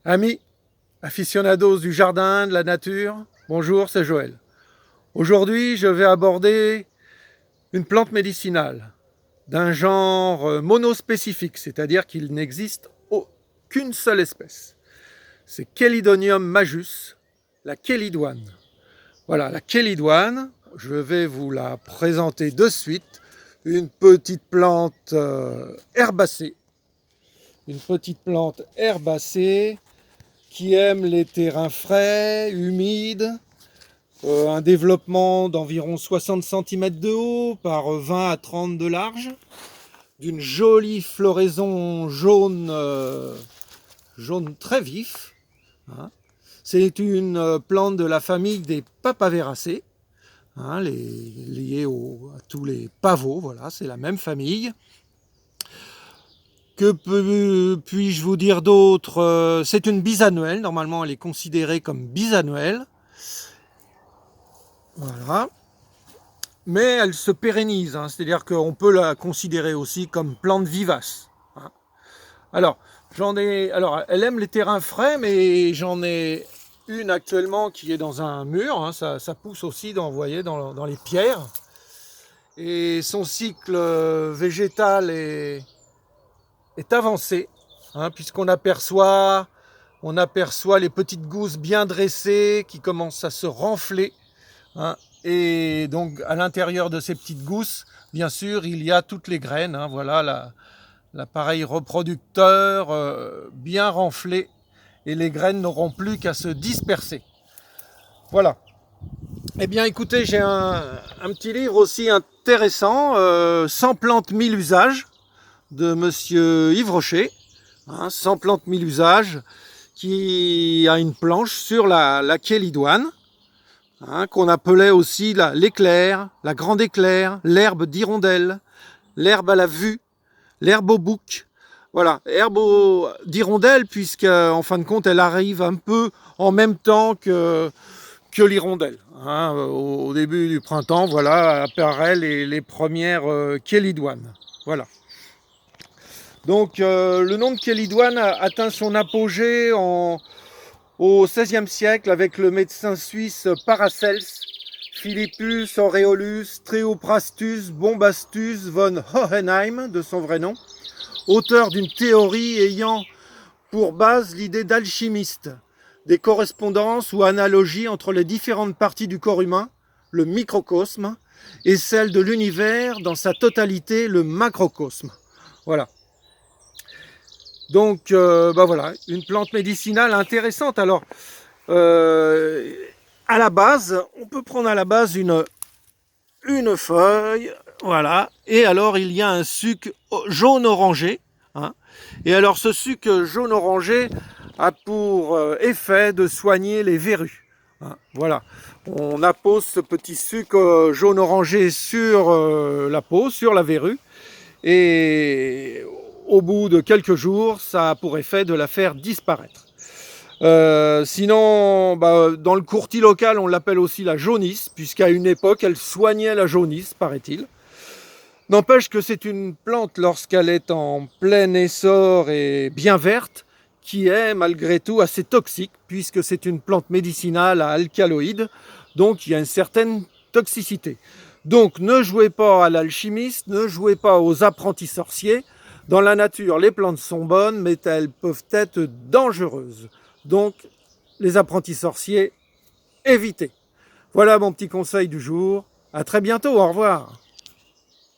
Amis, aficionados du jardin, de la nature, bonjour, c'est Joël. Aujourd'hui, je vais aborder une plante médicinale d'un genre monospécifique, c'est-à-dire qu'il n'existe qu'une seule espèce. C'est Chelidonium majus, la chélidoine. Voilà, la chélidoine, je vais vous la présenter de suite. Une petite plante herbacée, qui aime les terrains frais, humides, un développement d'environ 60 cm de haut par 20 à 30 de large, d'une jolie floraison jaune, jaune très vif. Hein. C'est une plante de la famille des Papaveracées, hein, liée à tous les pavots, voilà, c'est la même famille. Que puis-je vous dire d'autre? C'est une bisannuelle, normalement elle est considérée comme bisannuelle. Voilà. Mais elle se pérennise, hein, c'est-à-dire qu'on peut la considérer aussi comme plante vivace. Hein. Alors, elle aime les terrains frais, mais j'en ai une actuellement qui est dans un mur, hein, ça pousse aussi vous voyez, dans les pierres. Et son cycle végétal est avancé, hein, puisqu'on aperçoit les petites gousses bien dressées qui commencent à se renfler. Hein, et donc à l'intérieur de ces petites gousses, bien sûr, il y a toutes les graines. Hein, voilà l'appareil reproducteur bien renflé, et les graines n'auront plus qu'à se disperser. Voilà. Eh bien écoutez, j'ai un petit livre aussi intéressant, 100 plantes 1000 usages, de monsieur Yves Rocher, hein, 100 plantes 1000 usages, qui a une planche sur la chélidoine, hein, qu'on appelait aussi l'éclair, la grande éclair, l'herbe d'hirondelle, l'herbe à la vue, l'herbe au bouc. Voilà, herbe d'hirondelle, puisque en fin de compte, elle arrive un peu en même temps que l'hirondelle. Hein, au début du printemps, voilà, apparaissent les premières chélidoines. Voilà. Donc le nom de chélidoine atteint son apogée au XVIe siècle avec le médecin suisse Paracels Philippus Aureolus Theophrastus Bombastus von Hohenheim, de son vrai nom, auteur d'une théorie ayant pour base l'idée d'alchimiste, des correspondances ou analogies entre les différentes parties du corps humain, le microcosme, et celle de l'univers dans sa totalité, le macrocosme. Voilà. Donc, voilà, une plante médicinale intéressante. Alors, à la base, on peut prendre à la base une feuille, voilà, et alors il y a un suc jaune-orangé. Hein, et alors, ce suc jaune-orangé a pour effet de soigner les verrues. Hein, voilà, on appose ce petit suc jaune-orangé sur la peau, sur la verrue, et au bout de quelques jours, ça a pour effet de la faire disparaître. Sinon, dans le courtis local, on l'appelle aussi la jaunisse, puisqu'à une époque, elle soignait la jaunisse, paraît-il. N'empêche que c'est une plante, lorsqu'elle est en plein essor et bien verte, qui est malgré tout assez toxique, puisque c'est une plante médicinale à alcaloïdes, donc il y a une certaine toxicité. Donc ne jouez pas à l'alchimiste, ne jouez pas aux apprentis sorciers. Dans la nature, les plantes sont bonnes, mais elles peuvent être dangereuses. Donc, les apprentis sorciers, évitez. Voilà mon petit conseil du jour. À très bientôt, au revoir.